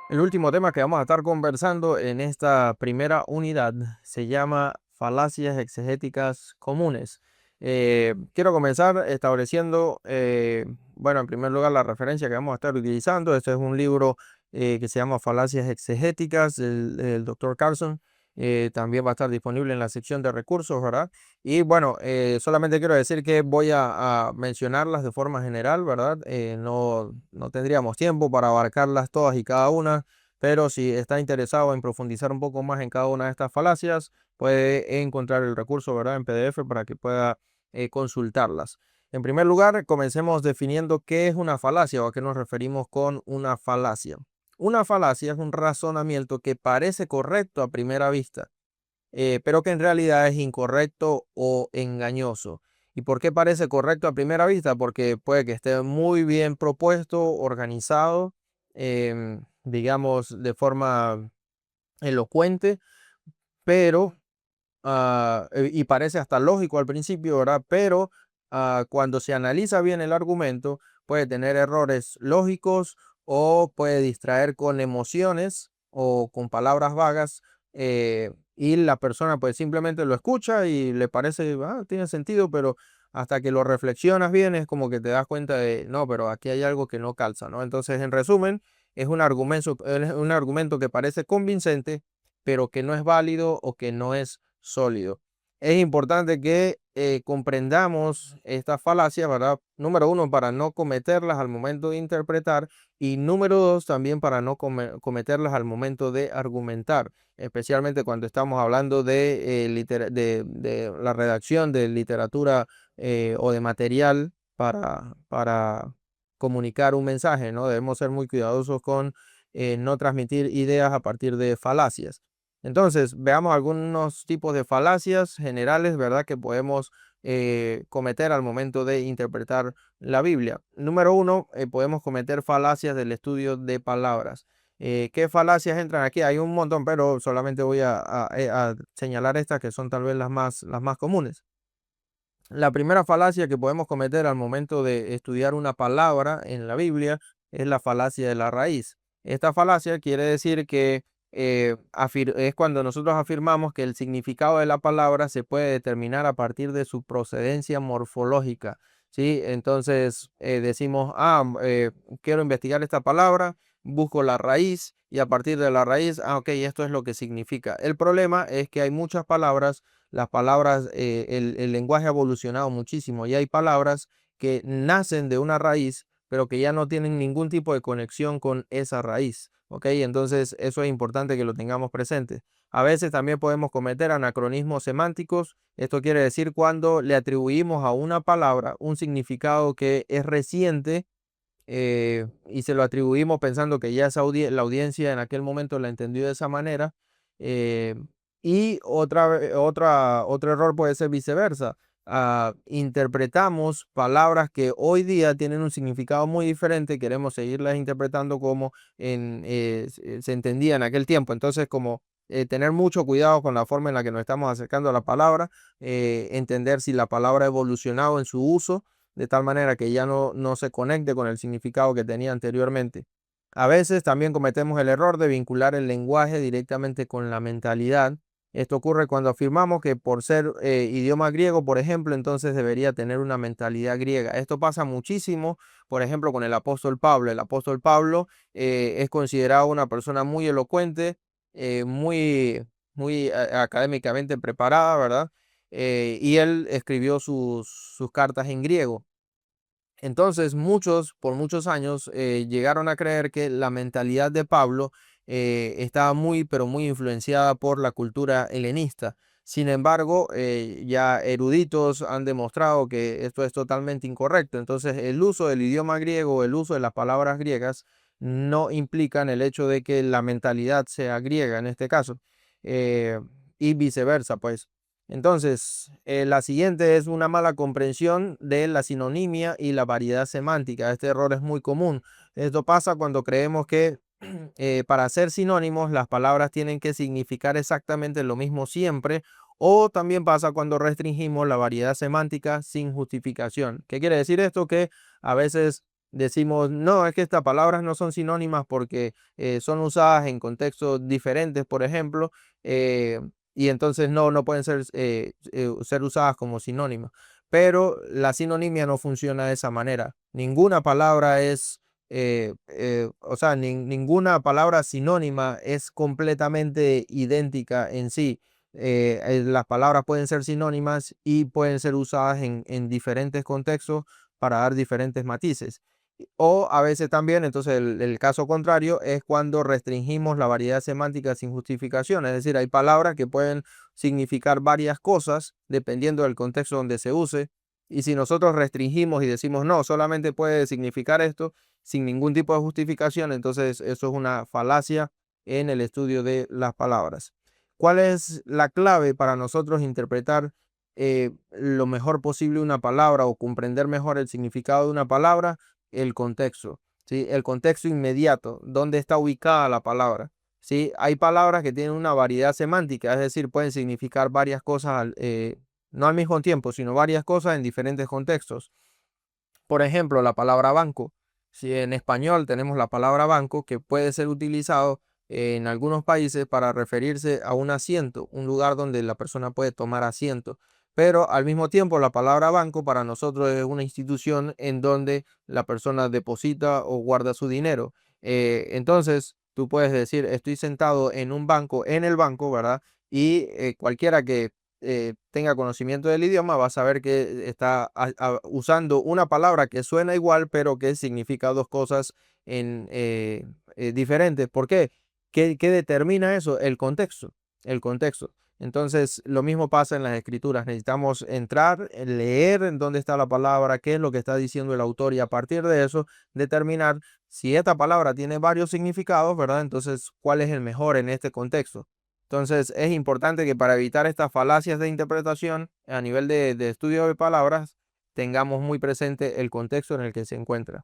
El último tema que vamos a estar conversando en esta primera unidad se llama falacias exegéticas comunes. Quiero comenzar estableciendo, bueno, en primer lugar la referencia que vamos a estar utilizando. Este es un libro que se llama Falacias exegéticas del Dr. Carlson. También va a estar disponible en la sección de recursos, ¿verdad? Y bueno, solamente quiero decir que voy a mencionarlas de forma general, ¿verdad? No tendríamos tiempo para abarcarlas todas y cada una, pero si está interesado en profundizar un poco más en cada una de estas falacias, puede encontrar el recurso, ¿verdad? En PDF para que pueda consultarlas. En primer lugar, comencemos definiendo qué es una falacia o a qué nos referimos con una falacia. Una falacia es un razonamiento que parece correcto a primera vista, pero que en realidad es incorrecto o engañoso. ¿Y por qué parece correcto a primera vista? Porque puede que esté muy bien propuesto, organizado, digamos, de forma elocuente, pero y parece hasta lógico al principio, ¿verdad? Pero cuando se analiza bien el argumento, puede tener errores lógicos o puede distraer con emociones o con palabras vagas, y la persona pues simplemente lo escucha y le parece, tiene sentido, pero hasta que lo reflexionas bien es como que te das cuenta de, no, pero aquí hay algo que no calza, ¿no? Entonces, en resumen, es un argumento que parece convincente, pero que no es válido o que no es sólido. Es importante que comprendamos estas falacias, ¿verdad? Número uno, para no cometerlas al momento de interpretar, y número dos, también para no cometerlas al momento de argumentar, especialmente cuando estamos hablando de la redacción de literatura o de material para comunicar un mensaje, ¿no? Debemos ser muy cuidadosos con no transmitir ideas a partir de falacias. Entonces, veamos algunos tipos de falacias generales, ¿verdad?, que podemos cometer al momento de interpretar la Biblia. Número uno, podemos cometer falacias del estudio de palabras. ¿Qué falacias entran aquí? Hay un montón, pero solamente voy a señalar estas que son tal vez las más comunes. La primera falacia que podemos cometer al momento de estudiar una palabra en la Biblia es la falacia de la raíz. Esta falacia quiere decir que es cuando nosotros afirmamos que el significado de la palabra se puede determinar a partir de su procedencia morfológica, ¿sí? Entonces decimos, quiero investigar esta palabra, busco la raíz y a partir de la raíz, ok, esto es lo que significa. El problema es que hay muchas palabras, las palabras, el lenguaje ha evolucionado muchísimo y hay palabras que nacen de una raíz, pero que ya no tienen ningún tipo de conexión con esa raíz. ¿Ok? Entonces, eso es importante que lo tengamos presente. A veces también podemos cometer anacronismos semánticos. Esto quiere decir cuando le atribuimos a una palabra un significado que es reciente, y se lo atribuimos pensando que ya la audiencia en aquel momento la entendió de esa manera. eh, y otro error puede ser viceversa. Interpretamos palabras que hoy día tienen un significado muy diferente, queremos seguirlas interpretando como se entendía en aquel tiempo. Entonces, como tener mucho cuidado con la forma en la que nos estamos acercando a la palabra, entender si la palabra ha evolucionado en su uso de tal manera que ya no se conecte con el significado que tenía anteriormente. A veces también cometemos el error de vincular el lenguaje directamente con la mentalidad. Esto ocurre cuando afirmamos que por ser idioma griego, por ejemplo, entonces debería tener una mentalidad griega. Esto pasa muchísimo, por ejemplo, con el apóstol Pablo. El apóstol Pablo es considerado una persona muy elocuente, muy académicamente preparada, ¿verdad? Y él escribió sus cartas en griego. Entonces, muchos, por muchos años, llegaron a creer que la mentalidad de Pablo estaba muy, pero muy influenciada por la cultura helenista. Sin embargo, ya eruditos han demostrado que esto es totalmente incorrecto. Entonces, el uso del idioma griego, el uso de las palabras griegas, no implican el hecho de que la mentalidad sea griega en este caso, eh, y viceversa, pues. Entonces, la siguiente es una mala comprensión de la sinonimia y la variedad semántica. Este error es muy común. Esto pasa cuando creemos que para ser sinónimos las palabras tienen que significar exactamente lo mismo siempre, o también pasa cuando restringimos la variedad semántica sin justificación. ¿Qué quiere decir esto? Que a veces decimos, no, es que estas palabras no son sinónimas porque son usadas en contextos diferentes, por ejemplo, eh, y entonces no pueden ser usadas como sinónimas. Pero la sinonimia no funciona de esa manera. Ninguna palabra es, o sea, ninguna palabra sinónima es completamente idéntica en sí. Las palabras pueden ser sinónimas y pueden ser usadas en diferentes contextos para dar diferentes matices. O a veces también, entonces el caso contrario es cuando restringimos la variedad semántica sin justificación. Es decir, hay palabras que pueden significar varias cosas dependiendo del contexto donde se use. Y si nosotros restringimos y decimos no, solamente puede significar esto sin ningún tipo de justificación, entonces eso es una falacia en el estudio de las palabras. ¿Cuál es la clave para nosotros interpretar lo mejor posible una palabra o comprender mejor el significado de una palabra? El contexto, ¿sí? El contexto inmediato, dónde está ubicada la palabra, ¿sí? Hay palabras que tienen una variedad semántica, es decir, pueden significar varias cosas, no al mismo tiempo, sino varias cosas en diferentes contextos. Por ejemplo, la palabra banco. Si en español tenemos la palabra banco, que puede ser utilizado en algunos países para referirse a un asiento, un lugar donde la persona puede tomar asiento. Pero al mismo tiempo, la palabra banco para nosotros es una institución en donde la persona deposita o guarda su dinero. Entonces, tú puedes decir, estoy sentado en un banco, en el banco, ¿verdad? Y cualquiera que tenga conocimiento del idioma, va a saber que está usando una palabra que suena igual, pero que significa dos cosas diferentes. ¿Por qué? ¿Qué determina eso? El contexto. El contexto. Entonces, lo mismo pasa en las escrituras. Necesitamos entrar, leer en dónde está la palabra, qué es lo que está diciendo el autor y a partir de eso determinar si esta palabra tiene varios significados, ¿verdad? Entonces, ¿cuál es el mejor en este contexto? Entonces es importante que para evitar estas falacias de interpretación a nivel de estudio de palabras, tengamos muy presente el contexto en el que se encuentra.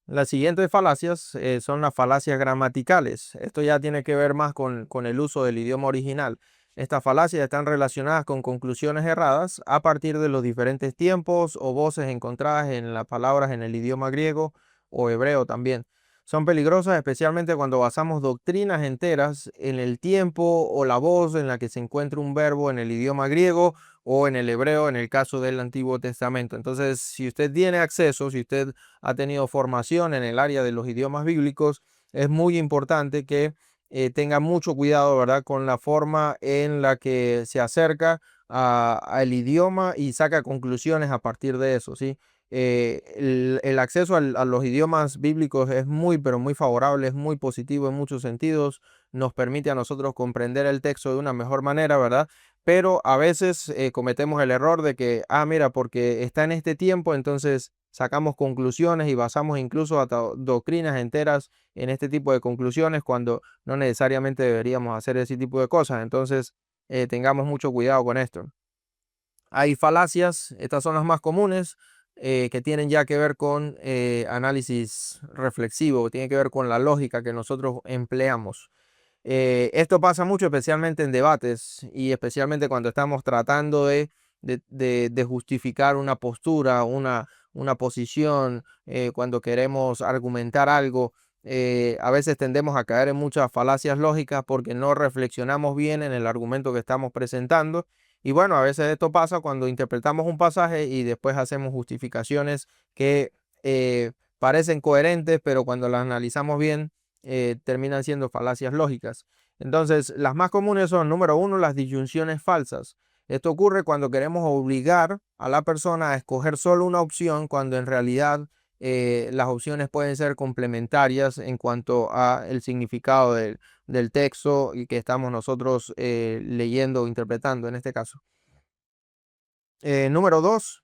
Las siguientes falacias son las falacias gramaticales. Esto ya tiene que ver más con el uso del idioma original. Estas falacias están relacionadas con conclusiones erradas a partir de los diferentes tiempos o voces encontradas en las palabras en el idioma griego o hebreo también. Son peligrosas especialmente cuando basamos doctrinas enteras en el tiempo o la voz en la que se encuentra un verbo en el idioma griego o en el hebreo en el caso del Antiguo Testamento. Entonces, si usted tiene acceso, si usted ha tenido formación en el área de los idiomas bíblicos, es muy importante que tenga mucho cuidado, ¿verdad?, con la forma en la que se acerca al idioma y saca conclusiones a partir de eso, ¿sí? El acceso a los idiomas bíblicos es muy, pero muy favorable, es muy positivo en muchos sentidos, nos permite a nosotros comprender el texto de una mejor manera, ¿verdad? Pero a veces cometemos el error de que, mira, porque está en este tiempo, entonces sacamos conclusiones y basamos incluso hasta doctrinas enteras en este tipo de conclusiones cuando no necesariamente deberíamos hacer ese tipo de cosas. Entonces, tengamos mucho cuidado con esto. Hay falacias, estas son las más comunes, que tienen ya que ver con análisis reflexivo, tienen que ver con la lógica que nosotros empleamos. Esto pasa mucho, especialmente en debates y especialmente cuando estamos tratando de justificar una postura, una posición, cuando queremos argumentar algo. A veces tendemos a caer en muchas falacias lógicas porque no reflexionamos bien en el argumento que estamos presentando. Y bueno, a veces esto pasa cuando interpretamos un pasaje y después hacemos justificaciones que parecen coherentes, pero cuando las analizamos bien, terminan siendo falacias lógicas. Entonces, las más comunes son, número uno, las disyunciones falsas. Esto ocurre cuando queremos obligar a la persona a escoger solo una opción cuando en realidad las opciones pueden ser complementarias en cuanto a el significado del texto y que estamos nosotros leyendo o interpretando en este caso. Número dos,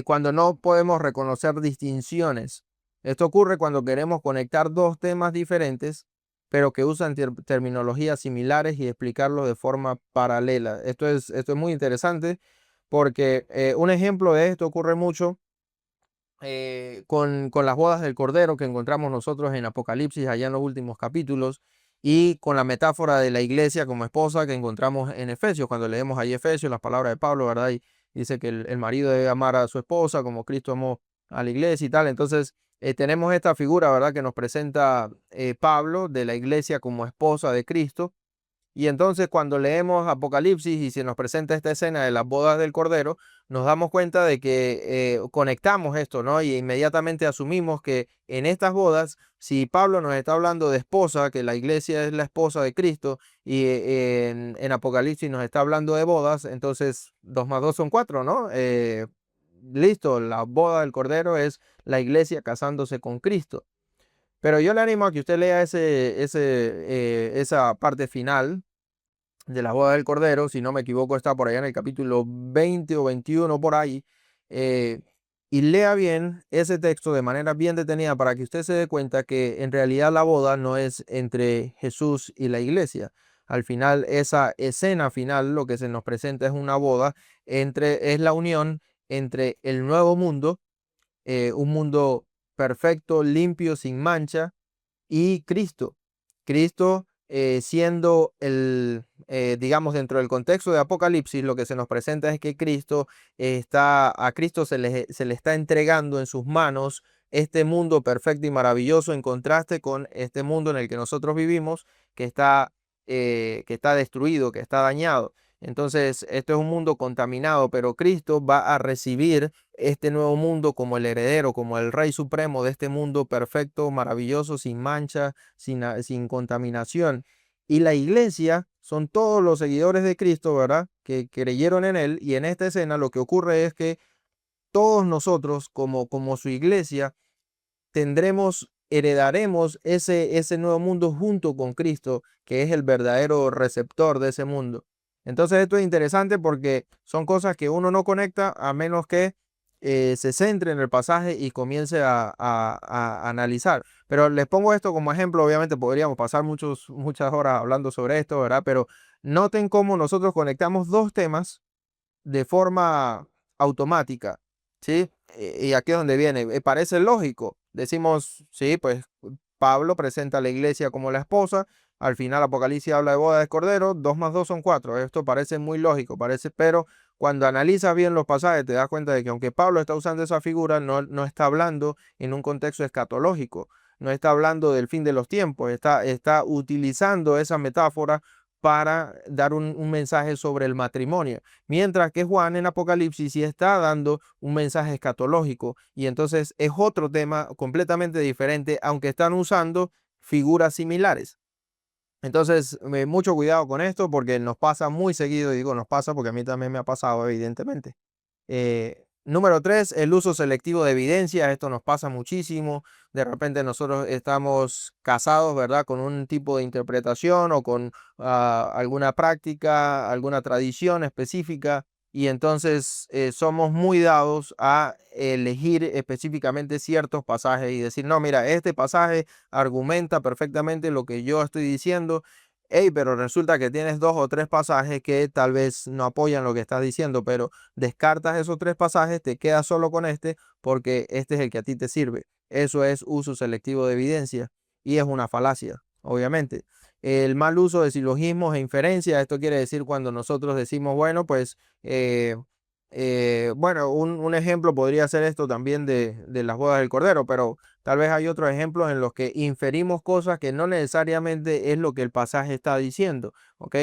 cuando no podemos reconocer distinciones. Esto ocurre cuando queremos conectar dos temas diferentes, pero que usan terminologías similares y explicarlo de forma paralela. Esto es muy interesante porque un ejemplo de esto ocurre mucho con las bodas del Cordero que encontramos nosotros en Apocalipsis allá en los últimos capítulos y con la metáfora de la iglesia como esposa que encontramos en Efesios, cuando leemos ahí Efesios, las palabras de Pablo, ¿verdad? Y dice que el marido debe amar a su esposa como Cristo amó a la iglesia y tal. Entonces, tenemos esta figura, ¿verdad?, que nos presenta Pablo de la iglesia como esposa de Cristo. Y entonces cuando leemos Apocalipsis y se nos presenta esta escena de las bodas del Cordero, nos damos cuenta de que conectamos esto, ¿no? Y inmediatamente asumimos que en estas bodas, si Pablo nos está hablando de esposa, que la iglesia es la esposa de Cristo, y en Apocalipsis nos está hablando de bodas, entonces 2 más 2 son 4, ¿no? Listo, la boda del Cordero es la iglesia casándose con Cristo. Pero yo le animo a que usted lea esa parte final de la boda del Cordero, si no me equivoco, está por allá en el capítulo 20 o 21 por ahí, eh, y lea bien ese texto de manera bien detenida para que usted se dé cuenta que en realidad la boda no es entre Jesús y la iglesia. Al final, esa escena final, lo que se nos presenta es una boda es la unión entre el nuevo mundo, un mundo perfecto, limpio, sin mancha, y Cristo. Cristo siendo digamos, dentro del contexto de Apocalipsis, lo que se nos presenta es que a Cristo se le está entregando en sus manos este mundo perfecto y maravilloso en contraste con este mundo en el que nosotros vivimos, que está destruido, que está dañado. Entonces, esto es un mundo contaminado, pero Cristo va a recibir este nuevo mundo como el heredero, como el rey supremo de este mundo perfecto, maravilloso, sin mancha, sin contaminación. Y la iglesia son todos los seguidores de Cristo, ¿verdad? Que creyeron en él. Y en esta escena lo que ocurre es que todos nosotros, como su iglesia, heredaremos ese nuevo mundo junto con Cristo, que es el verdadero receptor de ese mundo. Entonces esto es interesante porque son cosas que uno no conecta a menos que se centre en el pasaje y comience a analizar. Pero les pongo esto como ejemplo, obviamente podríamos pasar muchas horas hablando sobre esto, ¿verdad? Pero noten cómo nosotros conectamos dos temas de forma automática, ¿sí? Y aquí es donde viene, parece lógico. Decimos, sí, pues Pablo presenta a la iglesia como la esposa, al final Apocalipsis habla de boda de cordero, 2 más 2 son 4. Esto parece muy lógico, pero cuando analizas bien los pasajes te das cuenta de que aunque Pablo está usando esa figura, no está hablando en un contexto escatológico, no está hablando del fin de los tiempos, está utilizando esa metáfora para dar un mensaje sobre el matrimonio. Mientras que Juan en Apocalipsis sí está dando un mensaje escatológico y entonces es otro tema completamente diferente, aunque están usando figuras similares. Entonces, mucho cuidado con esto porque nos pasa muy seguido, y digo nos pasa porque a mí también me ha pasado, evidentemente. Número 3, el uso selectivo de evidencia. Esto nos pasa muchísimo. De repente nosotros estamos casados, ¿verdad?, con un tipo de interpretación o con alguna práctica, alguna tradición específica. Y entonces somos muy dados a elegir específicamente ciertos pasajes y decir, no, mira, este pasaje argumenta perfectamente lo que yo estoy diciendo. Hey, pero resulta que tienes 2 o 3 pasajes que tal vez no apoyan lo que estás diciendo, pero descartas esos 3 pasajes, te quedas solo con este porque este es el que a ti te sirve. Eso es uso selectivo de evidencia y es una falacia, obviamente. El mal uso de silogismos e inferencias, esto quiere decir cuando nosotros decimos, bueno, pues, bueno, un ejemplo podría ser esto también de las bodas del Cordero, pero tal vez hay otros ejemplos en los que inferimos cosas que no necesariamente es lo que el pasaje está diciendo, ¿ok?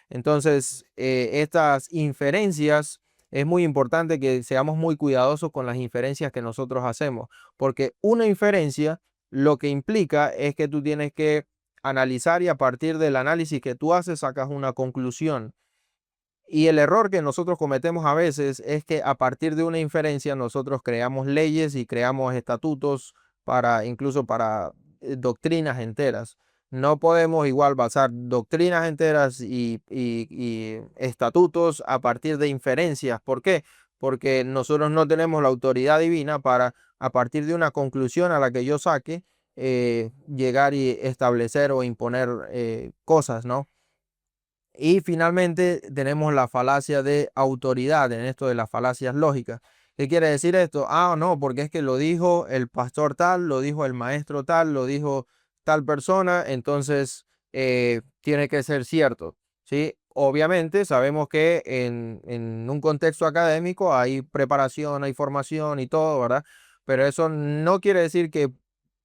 Entonces, estas inferencias es muy importante que seamos muy cuidadosos con las inferencias que nosotros hacemos, porque una inferencia lo que implica es que tú tienes que analizar y a partir del análisis que tú haces sacas una conclusión. Y el error que nosotros cometemos a veces es que a partir de una inferencia nosotros creamos leyes y creamos estatutos incluso para doctrinas enteras. No podemos igual basar doctrinas enteras y estatutos a partir de inferencias. ¿Por qué? Porque nosotros no tenemos la autoridad divina para, a partir de una conclusión a la que yo saque, llegar y establecer o imponer cosas, ¿no? Y finalmente tenemos la falacia de autoridad en esto de las falacias lógicas. ¿Qué quiere decir esto? Ah, no, porque es que lo dijo el pastor tal, lo dijo el maestro tal, lo dijo tal persona, entonces tiene que ser cierto, ¿sí? Obviamente sabemos que en un contexto académico hay preparación, hay formación y todo, ¿verdad? pero eso no quiere decir que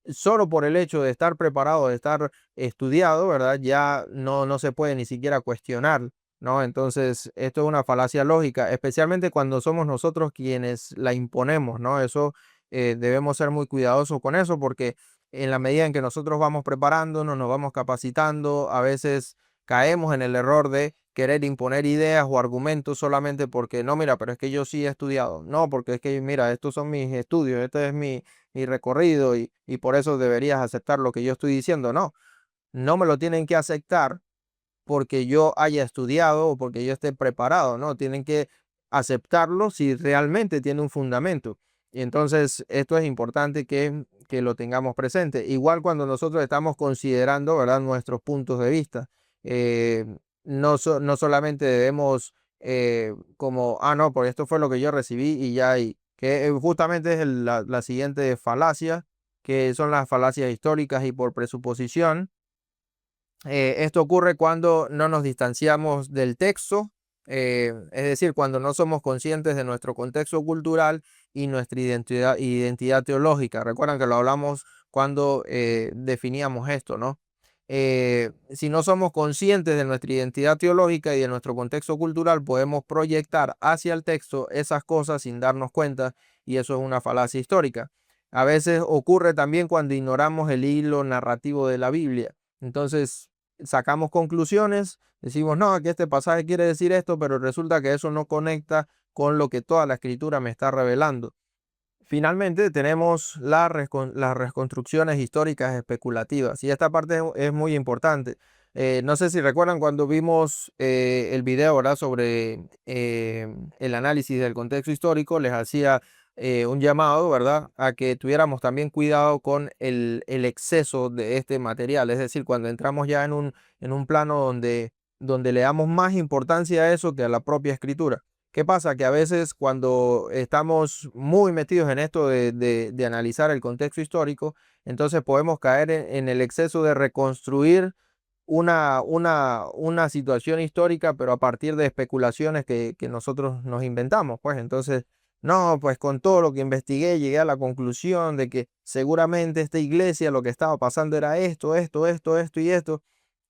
solo por el hecho de estar preparado, de estar estudiado, ¿verdad? Ya no se puede ni siquiera cuestionar, ¿no? Entonces, esto es una falacia lógica, especialmente cuando somos nosotros quienes la imponemos, ¿no? Eso debemos ser muy cuidadosos con eso porque en la medida en que nosotros vamos preparándonos, nos vamos capacitando, a veces caemos en el error de querer imponer ideas o argumentos solamente porque no, mira, pero es que yo sí he estudiado, no, porque es que mira, estos son mis estudios, este es mi recorrido y por eso deberías aceptar lo que yo estoy diciendo. No, no me lo tienen que aceptar porque yo haya estudiado o porque yo esté preparado, ¿no? Tienen que aceptarlo si realmente tiene un fundamento. Y entonces esto es importante que lo tengamos presente. Igual cuando nosotros estamos considerando, ¿verdad?, nuestros puntos de vista. Eh, no solamente debemos como, no, por esto fue lo que yo recibí y ya, y que justamente es la siguiente falacia, que son las falacias históricas y por presuposición. Esto ocurre cuando no nos distanciamos del texto, es decir, cuando no somos conscientes de nuestro contexto cultural y nuestra identidad teológica. Recuerdan que lo hablamos cuando definíamos esto, ¿no? Si no somos conscientes de nuestra identidad teológica y de nuestro contexto cultural, podemos proyectar hacia el texto esas cosas sin darnos cuenta y eso es una falacia histórica. A veces ocurre también cuando ignoramos el hilo narrativo de la Biblia. Entonces, sacamos conclusiones, decimos, no, que este pasaje quiere decir esto, pero resulta que eso no conecta con lo que toda la escritura me está revelando. Finalmente tenemos las reconstrucciones históricas especulativas y esta parte es muy importante. No sé si recuerdan cuando vimos el video, ¿verdad?, sobre el análisis del contexto histórico, les hacía un llamado, ¿verdad?, a que tuviéramos también cuidado con el exceso de este material. Es decir, cuando entramos ya en un plano donde le damos más importancia a eso que a la propia escritura. ¿Qué pasa? Que a veces cuando estamos muy metidos en esto de analizar el contexto histórico, entonces podemos caer en el exceso de reconstruir una situación histórica, pero a partir de especulaciones que nosotros nos inventamos. Pues entonces, no, pues con todo lo que investigué llegué a la conclusión de que seguramente esta iglesia lo que estaba pasando era esto y esto.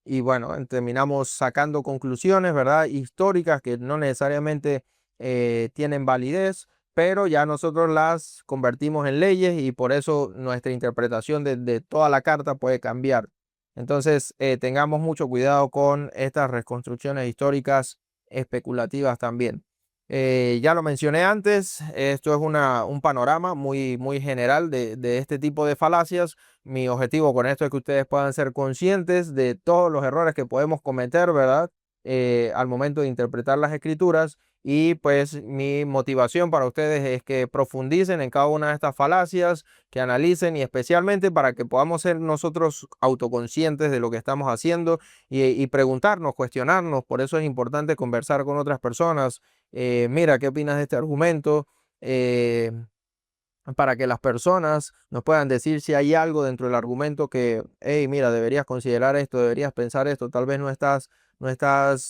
Y bueno, terminamos sacando conclusiones, ¿verdad?, históricas que no necesariamente tienen validez, pero ya nosotros las convertimos en leyes y por eso nuestra interpretación de toda la carta puede cambiar. Entonces, tengamos mucho cuidado con estas reconstrucciones históricas especulativas también. Ya lo mencioné antes, esto es un panorama muy general de este tipo de falacias. Mi objetivo con esto es que ustedes puedan ser conscientes de todos los errores que podemos cometer, ¿verdad? Al momento de interpretar las escrituras. Y pues mi motivación para ustedes es que profundicen en cada una de estas falacias, que analicen y especialmente para que podamos ser nosotros autoconscientes de lo que estamos haciendo y preguntarnos, cuestionarnos. Por eso es importante conversar con otras personas. Mira, ¿qué opinas de este argumento? Eh, para que las personas nos puedan decir si hay algo dentro del argumento que, hey, mira, deberías considerar esto, deberías pensar esto, tal vez no estás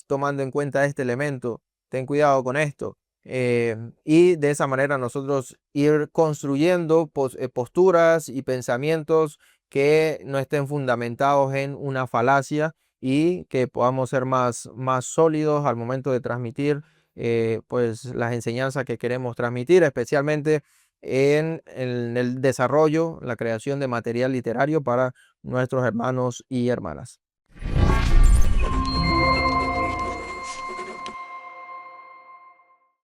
tomando en cuenta este elemento, ten cuidado con esto. Y de esa manera nosotros ir construyendo posturas y pensamientos que no estén fundamentados en una falacia y que podamos ser más sólidos al momento de transmitir pues las enseñanzas que queremos transmitir, especialmente en el desarrollo, la creación de material literario para nuestros hermanos y hermanas.